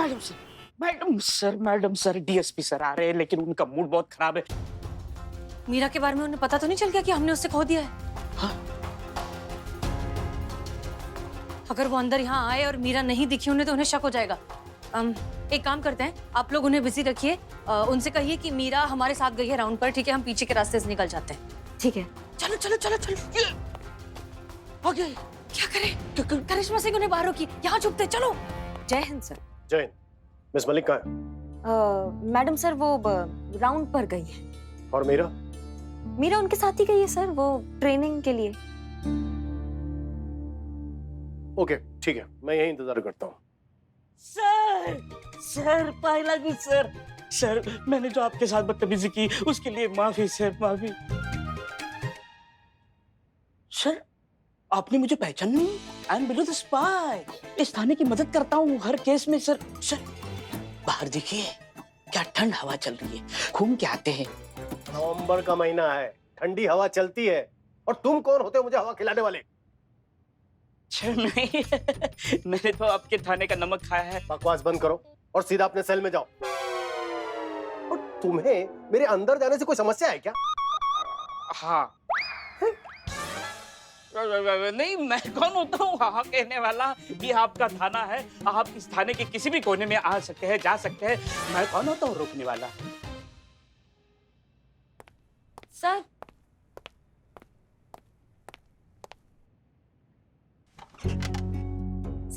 Madam sir, madam sir, DSP sir आ रहे हैं, लेकिन उनका मूड बहुत खराब है। मीरा के बारे में उन्हें पता तो नहीं चल गया कि हमने उससे खो दिया है? हाँ। अगर वो अंदर यहाँ आए और मीरा नहीं दिखी उन्हें तो उन्हें शक हो जाएगा। एक काम करते हैं, आप लोग उन्हें बिजी रखिए, उनसे कहिए कि मीरा हमारे साथ गई है राउंड पर, ठीक है? हम पीछे के रास्ते से निकल जाते हैं। ठीक है। चलो चलो चलो चलो, हो गया। क्या करें? करिश्मा सिंह उन्हें बाहर रोकी, यहाँ छुपते, चलो। जय हिंद सर। जय हिंद। मिस मलिक कहाँ है? मैडम सर वो राउंड पर गई है। और मीरा? मीरा उनके साथ ही गई है सर, वो ट्रेनिंग के लिए। ओके ठीक है, मैं यही इंतजार करता हूँ। सर पायला जी सर, मैंने जो आपके साथ बदतमीजी की उसके लिए माफी सर, माफी। सर, आपने मुझे पहचान नहीं? I am below the spy. इस थाने की मदद करता हूँ हर केस में सर। बाहर देखिए क्या ठंड हवा चल रही है, घूम के आते हैं। नवंबर का महीना है, ठंडी हवा चलती है, और तुम कौन होते हो मुझे हवा खिलाने वाले? नहीं, मैंने तो आपके थाने का नमक खाया है। बकवास बंद करो और सीधा अपने सेल में जाओ। और तुम्हें मेरे अंदर जाने से कोई समस्या है क्या? हाँ। नहीं, मैं कौन होता हूँ हाँ कहने वाला? ये आपका थाना है, आप इस थाने के किसी भी कोने में आ सकते हैं, जा सकते हैं। मैं कौन होता हूँ रोकने वाला? सर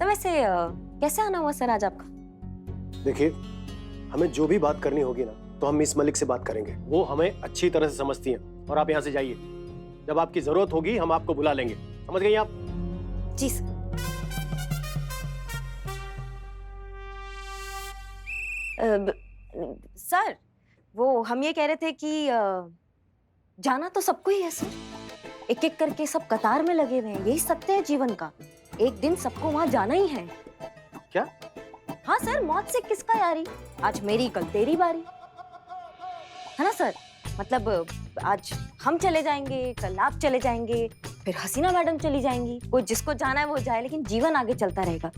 वैसे कैसे आना हुआ सर आज आपका? देखिए, हमें जो भी बात करनी होगी ना तो हम मिस मलिक से बात करेंगे, वो हमें अच्छी तरह से समझती हैं। और आप यहाँ से जाइए, जब आपकी जरूरत होगी हम आपको बुला लेंगे, समझ गई आप? जी सर। सर वो हम ये कह रहे थे कि जाना तो सबको ही है सर, एक एक करके सब कतार में लगे हुए हैं, यही सत्य है जीवन का। एक दिन सबको वहां जाना ही है। क्या? हाँ सर, मौत से किसका यारी, आज मेरी कल तेरी बारी, है ना सर? मतलब आज हम चले जाएंगे, कल आप चले जाएंगे, फिर हसीना मैडम चली जाएंगी। कोई जिसको जाना है वो जाए, लेकिन जीवन आगे चलता रहेगा।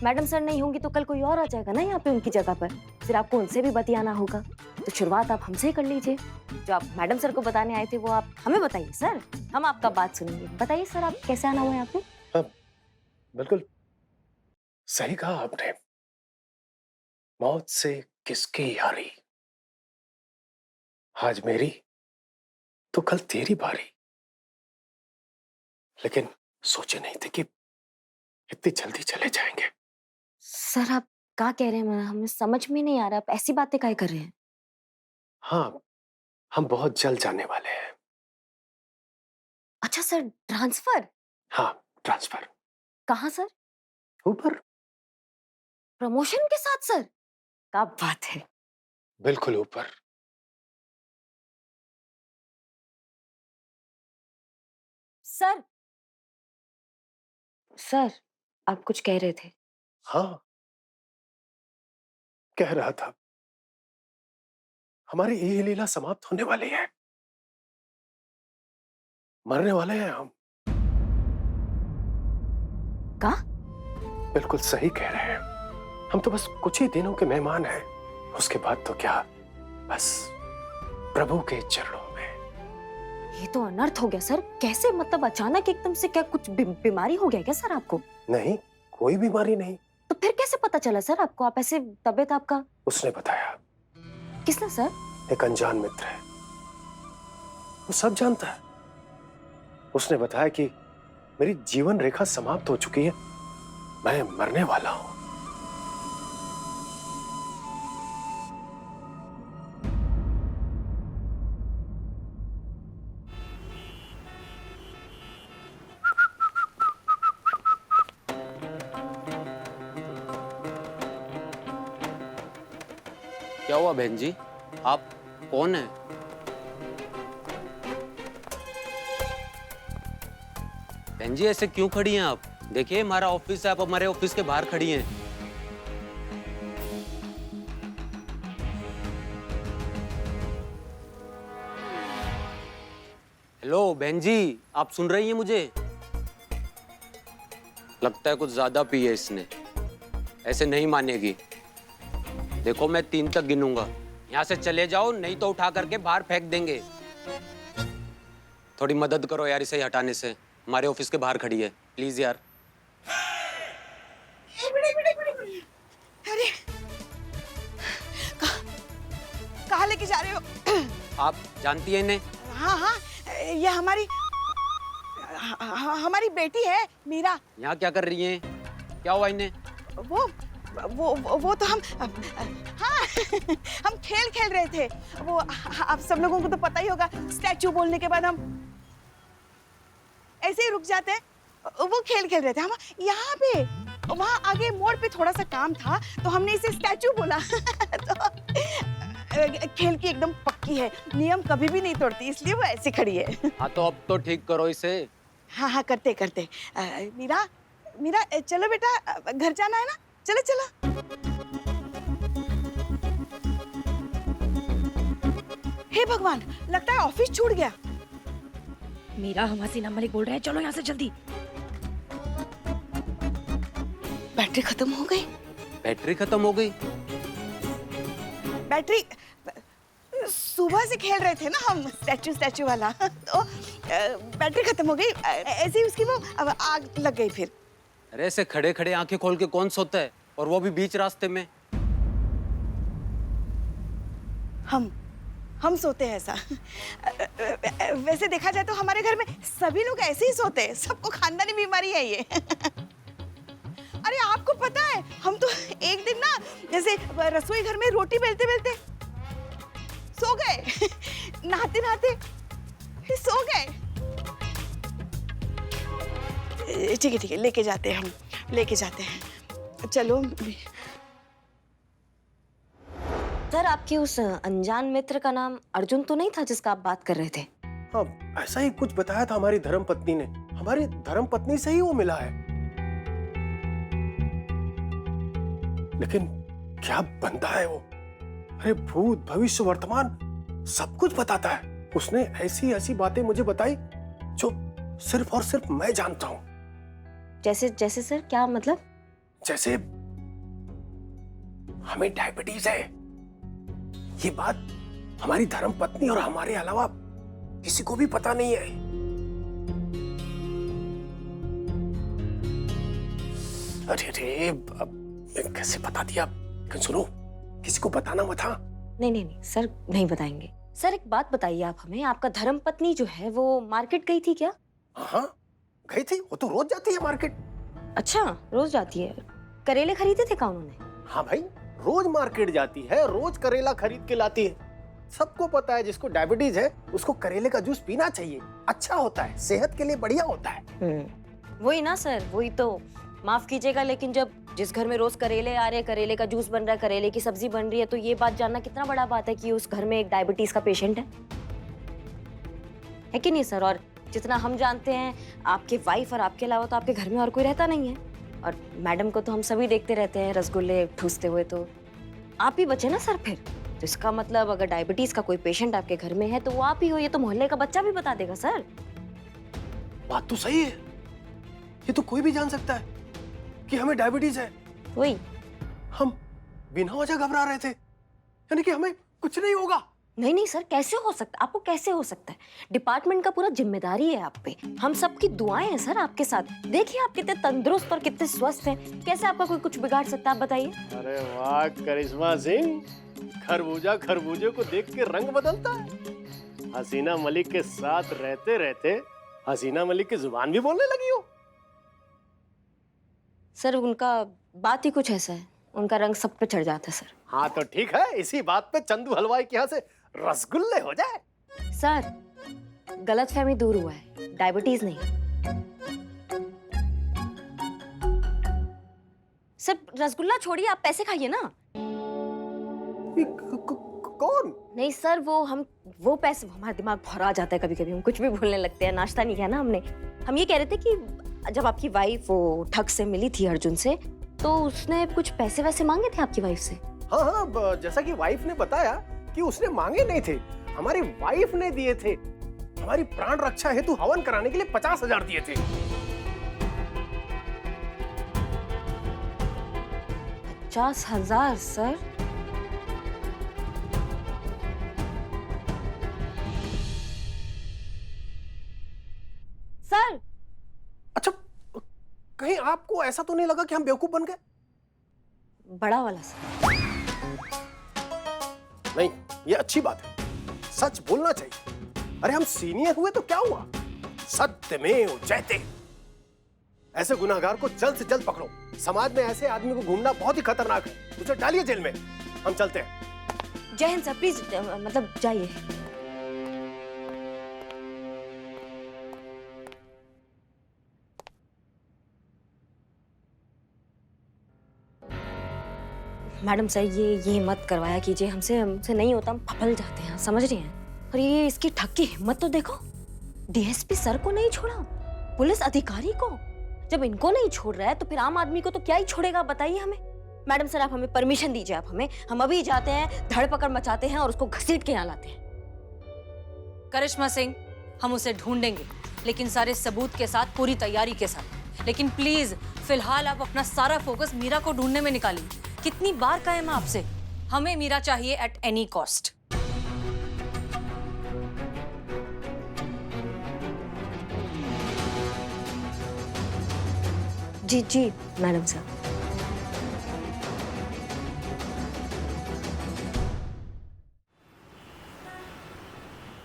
मैडम सर नहीं होंगी तो कल कोई और आ जाएगा ना यहाँ पे उनकी जगह पर, फिर आपको उनसे भी बतियाना होगा। तो शुरुआत आप हमसे ही कर लीजिए। जो आप मैडम सर को बताने आए थे वो आप हमें बताइए सर, हम आपका बात सुनेंगे। बताइए सर, आप कैसे आना हुआ है यहाँ पे? बिल्कुल सही कहा आपने, मौत से किसकी यारी, आज मेरी तो कल तेरी बारी। लेकिन सोचे नहीं थे कि इतनी जल्दी चले जाएंगे। सर आप क्या कह रहे हैं, हमें समझ में नहीं आ रहा, आप ऐसी बातें काहे कर रहे हैं? हाँ, हम बहुत जल्द जाने वाले हैं। अच्छा सर, ट्रांसफर? हाँ, ट्रांसफर। कहाँ सर? ऊपर। प्रमोशन के साथ सर? क्या बात है। बिल्कुल ऊपर। सर आप कुछ कह रहे थे? हाँ, कह रहा था हमारी ये लीला समाप्त होने वाली है, मरने वाले हैं हम। क्या? बिल्कुल सही कह रहे हैं, हम तो बस कुछ ही दिनों के मेहमान हैं, उसके बाद तो क्या, बस प्रभु के चरणों में। ये तो अनर्थ हो गया सर। कैसे, मतलब अचानक एकदम से क्या कुछ बीमारी हो गया क्या सर आपको? नहीं, कोई बीमारी नहीं। तो फिर कैसे पता चला सर आपको? आप ऐसे, तबीयत आपका? उसने बताया। किसने सर? एक अनजान मित्र है, वो सब जानता है। उसने बताया कि मेरी जीवन रेखा समाप्त हो चुकी है, मैं मरने वाला हूं। क्या हुआ बहन जी, आप कौन हैं? बहन जी ऐसे क्यों खड़ी हैं आप? देखिए हमारा ऑफिस है, आप हमारे ऑफिस के बाहर खड़ी हैं। हेलो बहन जी, आप सुन रही हैं मुझे? लगता है कुछ ज्यादा पी है इसने, ऐसे नहीं मानेगी। देखो मैं 3 तक गिनूंगा, यहाँ से चले जाओ नहीं तो उठा करके बाहर फेंक देंगे। थोड़ी मदद करो यार इसे हटाने से, हमारे ऑफिस के बाहर खड़ी है, प्लीज यार। अरे कहाँ लेके जा रहे हो? आप जानती हैं इन्हें? हाँ हाँ, ये हमारी बेटी है मीरा। यहाँ क्या कर रही हैं? क्या हुआ इन्हें? वो तो हम हाँ हम खेल रहे थे। वो आप सब लोगों को तो पता ही होगा, स्टैचू बोलने के बाद हम ऐसे ही रुक जाते हैं। वो खेल रहे थे हम यहाँ पे, वहाँ आगे मोड़ पे थोड़ा सा काम था तो हमने इसे स्टैचू बोला। तो खेल की एकदम पक्की है, नियम कभी भी नहीं तोड़ती, इसलिए वो ऐसे खड़ी है। हाँ तो अब तो ठीक करो इसे। हाँ हाँ करते मीरा चलो बेटा, घर जाना है ना, चलो चलो। हे भगवान, लगता है ऑफिस छूट गया। मीरा, हम हसीना मलिक बोल रहे हैं, चलो यहाँ से जल्दी। बैटरी खत्म हो गई। बैटरी खत्म हो गई? बैटरी सुबह से खेल रहे थे ना हम स्टैचू वाला, तो बैटरी खत्म हो गई। ऐसे ही उसकी वो आग लग गई फिर। अरे ऐसे खड़े खड़े आंखें खोल के कौन सोता है, और वो भी बीच रास्ते में? हम सोते हैं ऐसा। वैसे देखा जाए तो हमारे घर में सभी लोग ऐसे ही सोते हैं, सबको खानदानी बीमारी है ये। अरे आपको पता है, हम तो एक दिन ना जैसे रसोई घर में रोटी बेलते बेलते सो गए। नहाते नहाते सो गए। ठीक है लेके जाते हैं, हम लेके जाते हैं, चलो। सर, आपके उस अनजान मित्र का नाम अर्जुन तो नहीं था जिसका आप बात कर रहे थे? हाँ, ऐसा ही कुछ बताया था हमारी धर्मपत्नी ने। हमारी धर्मपत्नी से ही वो मिला है। लेकिन क्या बनता है वो? अरे भूत भविष्य वर्तमान सब कुछ बताता है। उसने ऐसी ऐसी बातें मुझे बताई जो सिर्फ और सिर्फ मैं जानता हूँ। जैसे सर, क्या मतलब? जैसे हमें डायबिटीज है, ये बात हमारी धर्मपत्नी और हमारे अलावा किसी को भी पता नहीं है। अरे अब कैसे बता दिया? सुनो, किसी को बताना मत। हाँ नहीं सर, नहीं बताएंगे। सर एक बात बताइए आप हमें, आपका धर्मपत्नी जो है वो मार्केट गई थी क्या? हाँ गई थी, वो तो रोज जाती है मार्केट। अच्छा, रोज जाती है। करेले खरीदे थे क्या उन्होंने? हाँ भाई, रोज मार्केट जाती है, रोज करेला खरीद के लाती है। सबको पता है जिसको डायबिटीज है उसको करेले का जूस पीना चाहिए, अच्छा होता है, सेहत के लिए बढ़िया होता है। वही ना सर, वही तो। माफ कीजिएगा लेकिन जब जिस घर में रोज करेले आ रहे हैं, करेले का जूस बन रहा है, करेले की सब्जी बन रही है, तो ये बात जानना कितना बड़ा बात है कि उस घर में एक डायबिटीज का पेशेंट है कि नहीं सर? और जितना हम जानते हैं, आपके वाइफ और आपके अलावा तो आपके घर में और कोई रहता नहीं है। और मैडम को तो हम सभी देखते रहते हैं रसगुल्ले ठूसते हुए, तो आप ही बचे ना सर फिर। तो इसका मतलब अगर डायबिटीज का कोई पेशेंट आपके घर में है तो वो आप ही हो। ये तो मोहल्ले का बच्चा भी बता देगा सर। बात तो सही है, ये तो कोई भी जान सकता है कि हमें डायबिटीज है। वही हम बिना वजह घबरा रहे थे, यानी कि हमें कुछ नहीं होगा। नहीं सर, कैसे हो सकता? आपको कैसे हो सकता है? डिपार्टमेंट का पूरा जिम्मेदारी है आप पे। हम सबकी दुआएं हैं सर आपके साथ। देखिए आप कितने तंदुरुस्त और कितने स्वस्थ हैं। कैसे आपका कोई कुछ बिगाड़ सकता है, आप बताइए। अरे वाह करिश्मा सिंह, खरबूजा खरबूजे को देख के रंग बदलता है। हसीना मलिक के साथ रहते रहते हसीना मलिक की जुबान भी बोलने लगी हो। सर उनका बात ही कुछ ऐसा है, उनका रंग सब पे चढ़ जाता है सर। हाँ तो ठीक है, इसी बात पे चंदू हलवाई के यहाँ से रसगुल्ले हो जाए। सर गलतफहमी दूर हुआ है, डायबिटीज नहीं। सर रसगुल्ला छोड़िए, आप पैसे खाइए ना। कौन? नहीं सर, वो पैसे, हमारा दिमाग भरा जाता है कभी कभी, हम कुछ भी भूलने लगते हैं। नाश्ता नहीं किया ना हमने। हम ये कह रहे थे कि जब आपकी वाइफ वो ठग से मिली थी अर्जुन से, तो उसने कुछ पैसे वैसे मांगे थे आपकी वाइफ से? हाँ, जैसा कि वाइफ ने बताया कि उसने मांगे नहीं थे, हमारी वाइफ ने दिए थे। हमारी प्राण रक्षा हेतु हवन कराने के लिए 50,000 दिए थे। 50,000 सर? सर अच्छा, कहीं आपको ऐसा तो नहीं लगा कि हम बेवकूफ बन गए? बड़ा वाला सर। नहीं, ये अच्छी बात है, सच बोलना चाहिए। अरे हम सीनियर हुए तो क्या हुआ, सत्यमेव जयते। ऐसे गुनाहगार को जल्द से जल्द पकड़ो। समाज में ऐसे आदमी को घूमना बहुत ही खतरनाक है, उसे डालिए जेल में। हम चलते हैं। जय हिंद सर, प्लीज मतलब जाइए। मैडम सर, ये मत करवाया कीजिए हमसे, हमसे नहीं होता, हम फपल जाते हैं, समझ रही हैं? और ये इसकी ठग की हिम्मत तो देखो, डीएसपी सर को नहीं छोड़ा, पुलिस अधिकारी को। जब इनको नहीं छोड़ रहा है तो फिर आम आदमी को तो क्या ही छोड़ेगा, बताइए हमें। मैडम सर, आप हमें परमिशन दीजिए, आप हमें, हम अभी जाते हैं, धड़ पकड़ मचाते हैं और उसको घसीट के यहाँ लाते हैं। करिश्मा सिंह, हम उसे ढूंढेंगे, लेकिन सारे सबूत के साथ, पूरी तैयारी के साथ। लेकिन प्लीज फिलहाल आप अपना सारा फोकस मीरा को ढूंढने में निकालिए। कितनी बार कहे मैं आपसे, हमें मीरा चाहिए एट एनी कॉस्ट। जी जी मैडम सर।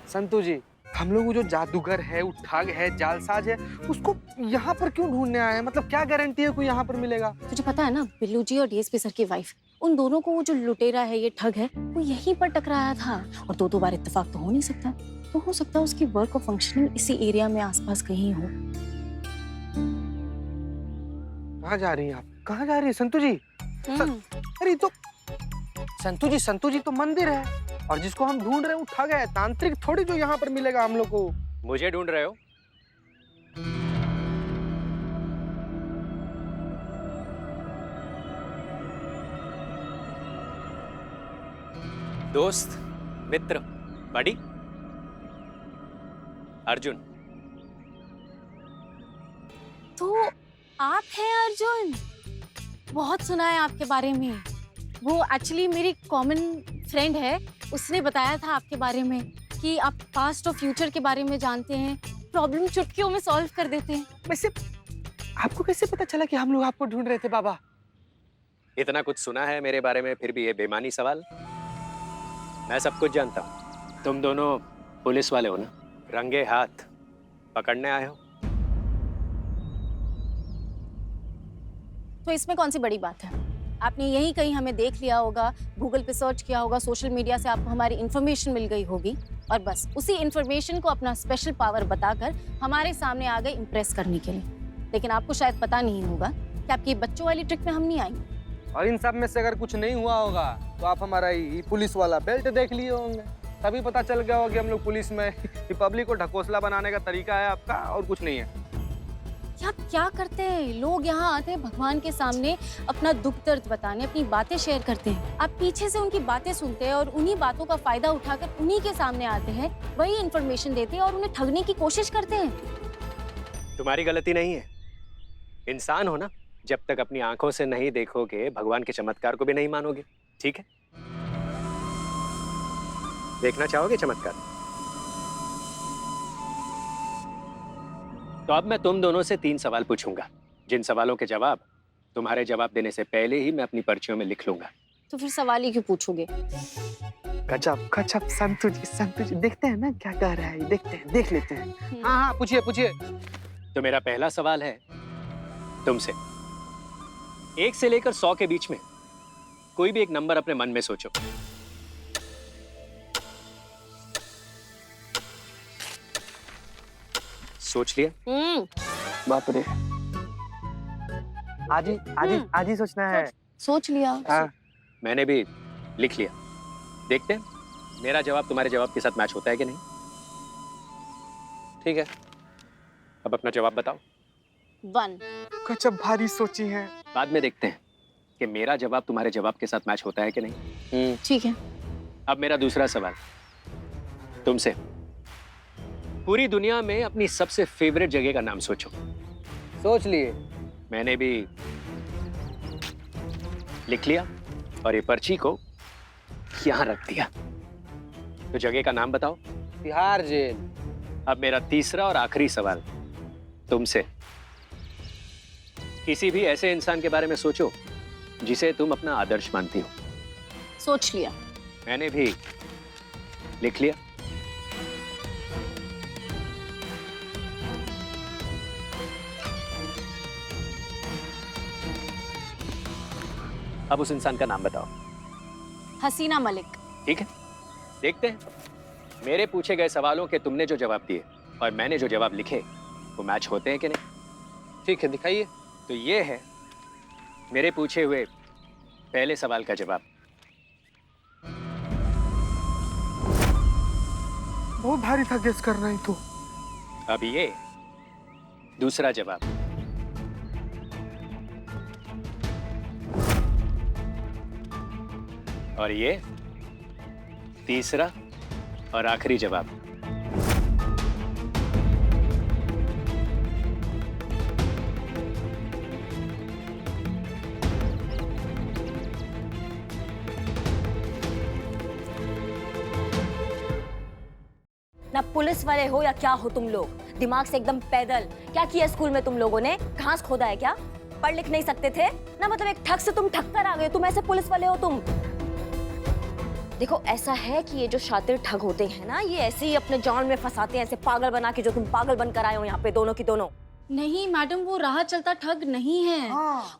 संतू जी, हम लोग वो जो जादूगर है, वो ठग है, जालसाज है, उसको यहाँ पर क्यों ढूंढने आए हैं? मतलब क्या गारंटी है कोई यहाँ पर मिलेगा? तुझे पता है ना, बिल्लू जी और डीएसपी सर की वाइफ, उन दोनों को वो जो लुटेरा है, ये ठग है, वो यहीं पर टकराया था। और दो बार इत्तेफाक तो हो नहीं सकता, तो हो सकता है उसकी वर्क और फंक्शनिंग इसी एरिया में आसपास कहीं हो। कहाँ जा रही हैं आप? कहाँ जा रही है संतू जी? अरे तो संतू जी तो मंदिर है, और जिसको हम ढूंढ रहे हैं वो ठग है, तांत्रिक थोड़ी जो यहाँ पर मिलेगा हम लोग को। मुझे ढूंढ रहे हो? दोस्त, मित्र, बड़ी, अर्जुन। तो आप हैं अर्जुन? बहुत सुना है आपके बारे में। वो एक्चुअली मेरी कॉमन फ्रेंड है, उसने बताया था आपके बारे में कि आप पास्ट और फ्यूचर के बारे में जानते हैं, प्रॉब्लम चुटकियों में सॉल्व कर देते हैं। वैसे आपको कैसे पता चला कि हम लोग आपको ढूंढ रहे थे बाबा? इतना कुछ सुना है मेरे बारे में, फिर भी ये बेमानी सवाल? मैं सब कुछ जानता हूँ। तुम दोनों पुलिस वाले हो ना? रंगे हाथ पकड़ने आए हो। तो इसमें कौन सी बड़ी बात है? आपने यही कहीं हमें देख लिया होगा, गूगल पे सर्च किया होगा, सोशल मीडिया से आपको हमारी इन्फॉर्मेशन मिल गई होगी, और बस उसी इन्फॉर्मेशन को अपना स्पेशल पावर बताकर हमारे सामने आ गए इम्प्रेस करने के लिए। लेकिन आपको शायद पता नहीं होगा कि आपकी बच्चों वाली ट्रिक में हम नहीं आएंगे। और इन सब में से अगर कुछ नहीं हुआ होगा तो आप हमारा ये पुलिस वाला बेल्ट देख लिए होंगे, तभी पता चल गया होगा कि हम लोग पुलिस में। रिपब्लिक को ढकोसला बनाने का तरीका है आपका, और कुछ नहीं है। आप क्या करते हैं? लोग यहाँ आते हैं भगवान के सामने अपना दुख दर्द बताने, अपनी बातें शेयर करते हैं। आप पीछे से उनकी बातें सुनते हैं और उन्हीं बातों का फायदा उठाकर उन्हीं के सामने आते हैं, वही इन्फॉर्मेशन देते हैं और उन्हें ठगने की कोशिश करते हैं। तुम्हारी गलती नहीं है। इंसान हो ना, जब तक अपनी आंखों से नहीं देखोगे, भगवान के चमत्कार को भी नहीं मानोगे। ठीक है? देखना चाहोगे चमत्कार? तो अब मैं तुम दोनों से 3 सवाल पूछूंगा, जिन सवालों के जवाब तुम्हारे जवाब देने से पहले ही मैं अपनी पर्चियों में लिख लूंगा। तो फिर सवाल ही क्यों पूछोगे? गजब गजब, संतू जी देखते हैं ना क्या कह रहा है, देखते हैं, देख लेते हैं। हाँ, पूछिए पूछिए। तो मेरा पहला सवाल है तुमसे। 1 से लेकर 100 के बीच में कोई भी एक नंबर अपने मन में सोचो। सोच लिया? बाप रे, आज ही सोचना है। सोच लिया। हाँ। मैंने भी लिख लिया। देखते हैं मेरा जवाब तुम्हारे जवाब के साथ मैच होता है कि नहीं। ठीक है, अब अपना जवाब बताओ। 1। गजब भारी सोची है। बाद में देखते हैं कि मेरा जवाब तुम्हारे जवाब के साथ मैच होता है कि नहीं। ठीक है। अब मेरा दूसरा सवाल तुमसे। पूरी दुनिया में अपनी सबसे फेवरेट जगह का नाम सोचो। सोच लिए? मैंने भी लिख लिया और ये पर्ची को यहां रख दिया। तो जगह का नाम बताओ। तिहाड़ जेल। अब मेरा तीसरा और आखिरी सवाल तुमसे। किसी भी ऐसे इंसान के बारे में सोचो जिसे तुम अपना आदर्श मानती हो। सोच लिया। मैंने भी लिख लिया। अब उस इंसान का नाम बताओ। हसीना मलिक। ठीक है, देखते हैं मेरे पूछे गए सवालों के तुमने जो जवाब दिए और मैंने जो जवाब लिखे वो मैच होते हैं कि नहीं। ठीक है, दिखाइए। तो ये है मेरे पूछे हुए पहले सवाल का जवाब। बहुत भारी था गेस करना ही तो। अब ये दूसरा जवाब। और ये तीसरा और आखिरी जवाब। ना पुलिस वाले हो या क्या हो तुम लोग, दिमाग से एकदम पैदल। क्या किया स्कूल में तुम लोगों ने? घास खोदा है क्या? पढ़ लिख नहीं सकते थे ना? मतलब एक ठग से तुम ठग कर आ गए। तुम ऐसे पुलिस वाले हो तुम? देखो ऐसा है कि ये जो शातिर ठग होते हैं ना, ये ऐसे ही अपने जान में फंसाते हैं, ऐसे पागल बना के, जो तुम पागल बनकर आए हो यहाँ पे दोनों की दोनों। नहीं मैडम, वो राह चलता ठग नहीं है।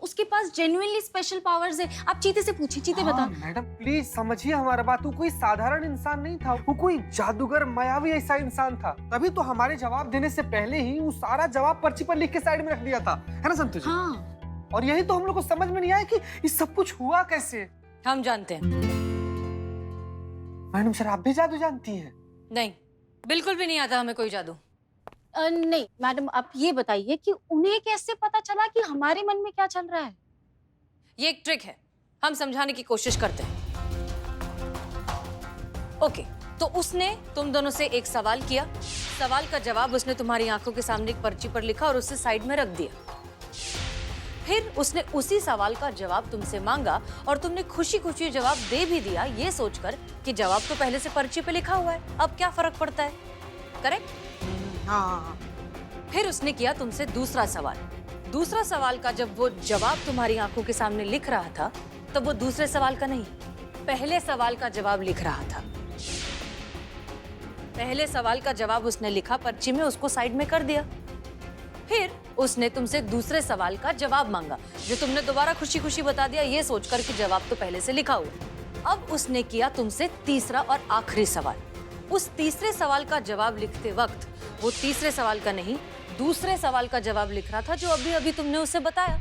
उसके पास जेन्युइनली स्पेशल पावर्स है। आप चीते से पूछिए, चीते बता। मैडम प्लीज समझिए हमारा बात। वो कोई साधारण इंसान नहीं था, वो कोई जादूगर मायावी ऐसा इंसान था। तभी तो हमारे जवाब देने से पहले ही वो सारा जवाब पर्ची पर लिख के साइड में रख दिया था, है ना संतोष जी? हाँ। और यही तो हम लोग को समझ में नहीं आया कि ये सब कुछ हुआ कैसे। हम जानते हैं। मैडम सर, आप भी जादू जानती हैं? नहीं, बिल्कुल भी नहीं आता हमें कोई जादू। नहीं मैडम, आप ये बताइए कि उन्हें कैसे पता चला कि हमारे मन में क्या चल रहा है? ये एक ट्रिक है, हम समझाने की कोशिश करते हैं। ओके, तो उसने तुम दोनों से एक सवाल किया, सवाल का जवाब उसने तुम्हारी आंखों के सामने एक पर्ची पर लिखा और उसे साइड में रख दिया। फिर उसने उसी सवाल का जवाब तुमसे मांगा और तुमने खुशी खुशी जवाब दे भी दिया, ये सोचकर कि जवाब तो पहले से पर्ची पे लिखा हुआ है, अब क्या फर्क पड़ता है। करेक्ट? हाँ। फिर उसने किया तुमसे दूसरा सवाल। दूसरा सवाल का जब वो जवाब तुम्हारी आंखों के सामने लिख रहा था, तब वो दूसरे सवाल का नहीं, पहले सवाल का जवाब लिख रहा था। पहले सवाल का जवाब उसने लिखा पर्ची में, उसको साइड में कर दिया। फिर उसने तुमसे दूसरे सवाल का जवाब मांगा, जो तुमने दोबारा खुशी खुशी बता दिया, ये सोचकर कि जवाब तो पहले से लिखा हुआ। अब उसने किया तुमसे तीसरा और आखिरी सवाल। उस तीसरे सवाल का जवाब लिखते वक्त वो तीसरे सवाल का नहीं, दूसरे सवाल का जवाब लिख रहा था, जो अभी अभी तुमने उसे बताया।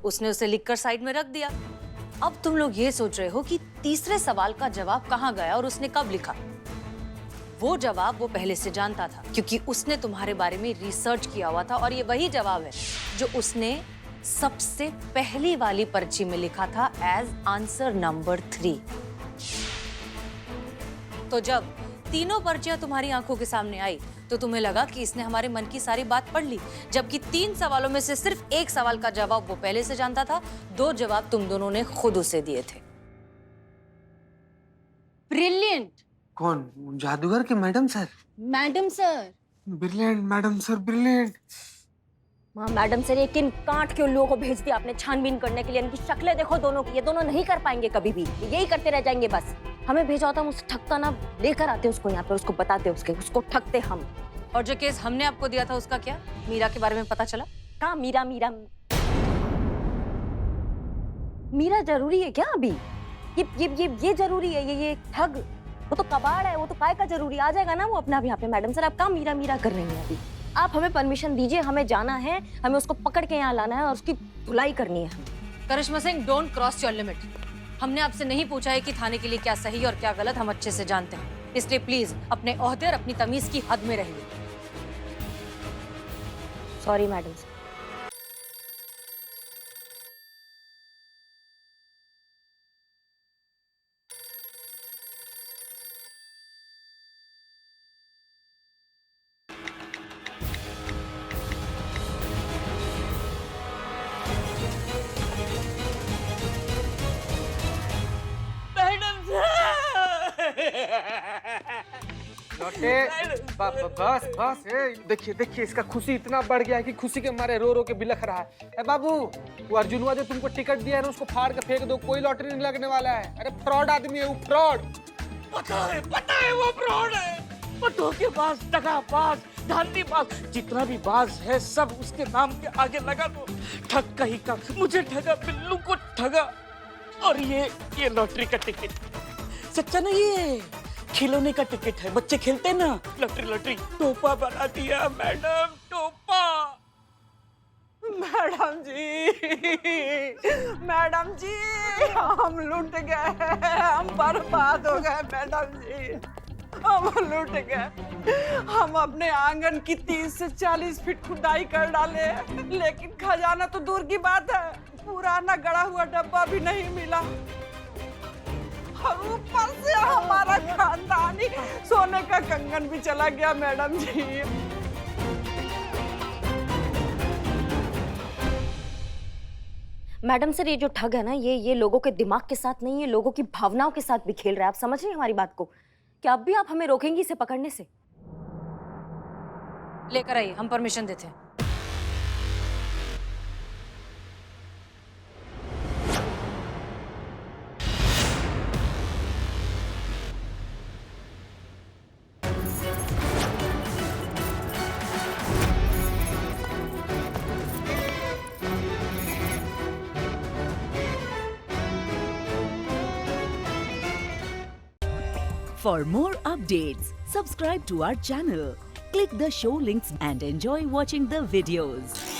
उसने उसे लिखकर साइड में रख दिया। अब तुम लोग ये सोच रहे हो कि तीसरे सवाल का जवाब कहाँ गया और उसने कब लिखा। वो जवाब वो पहले से जानता था, क्योंकि उसने तुम्हारे बारे में रिसर्च किया हुआ था और ये वही जवाब है जो उसने सबसे पहली वाली पर्ची में लिखा था एज आंसर नंबर 3। तो जब तीनों पर्चियां तुम्हारी आंखों के सामने आई तो तुम्हें लगा कि इसने हमारे मन की सारी बात पढ़ ली, जबकि 3 सवालों में से सिर्फ एक सवाल का जवाब वो पहले से जानता था, 2 जवाब तुम दोनों ने खुद उसे दिए थे। ब्रिलियंट। कौन? जादूगर के madam sir? Madam sir. Brilliant madam sir, brilliant. हाँ मैडम सर, ये किन कांट के उल्लुओं को भेज दिया आपने छानबीन करने के लिए? इनकी शक्लें देखो दोनों की, ये दोनों नहीं कर पाएंगे कभी भी, यही करते रह जाएंगे बस। हमें भेजा होता, हम उसे ठगता ना, लेकर आते उसको यहाँ पे, उसको बताते उसको ठगते हम। और जो केस हमने आपको दिया था उसका क्या? मीरा के बारे में पता चला? कहाँ मीरा? मीरा मीरा जरूरी है क्या अभी? ये जरूरी है? ये ठग, वो तो कबाड़ है, वो तो काय का जरूरी, आ जाएगा ना वो अपना भी यहाँ पे। मैडम सर, आप कहाँ मीरा मीरा कर रही हैं अभी? आप हमें परमिशन दीजिए, हमें जाना है, हमें उसको पकड़ के यहाँ लाना है और उसकी धुलाई करनी है हमें। Karishma Singh, don't cross your limit. हमने आपसे नहीं पूछा है कि थाने के लिए क्या सही और क्या गलत, हम अच्छे से जानते हैं, इसलिए प्लीज अपने ओहदे और अपनी तमीज की हद में रहिए। Sorry madam sir. बस बस देखिए देखिए इसका खुशी इतना बढ़ गया है कि खुशी के मारे रो रो के बिलख रहा है। ए बाबू, वो अर्जुनवा जो तुमको टिकट दिया है ना उसको फाड़ के फेंक दो, कोई लॉटरी नहीं लगने वाला है। अरे फ्रॉड आदमी है वो, फ्रॉड। पता है वो फ्रॉड है। वो धोखेबाज, दगाबाज, धांधलीबाज, जितना भी बाज है सब उसके नाम के आगे लगा दो। ठग कहीं का, मुझे ठगा, बिल्लू को ठगा। और ये लॉटरी का टिकट सच्चा नहीं है, खिलौने का टिकट है। बच्चे खेलते हैं ना लॉटरी लॉटरी। टोपा बना दिया मैडम, टोपा। मैडम जी हम लूट गए, हम बर्बाद हो गए मैडम जी, हम लूट गए। हम अपने आंगन की 30 से 40 फीट खुदाई कर डाले, लेकिन खजाना तो दूर की बात है, पुराना गड़ा हुआ डब्बा भी नहीं मिला। और ऊपर से हमारा खानदानी सोने का कंगन भी चला गया मैडम जी। मैडम सर, ये जो ठग है ना, ये लोगों के दिमाग के साथ नहीं, ये लोगों की भावनाओं के साथ भी खेल रहा है। आप समझ रही हैं हमारी बात को? क्या अब भी आप हमें रोकेंगी इसे पकड़ने से? लेकर आइए, हम परमिशन देते हैं। For more updates, subscribe to our channel, click the show links and enjoy watching the videos.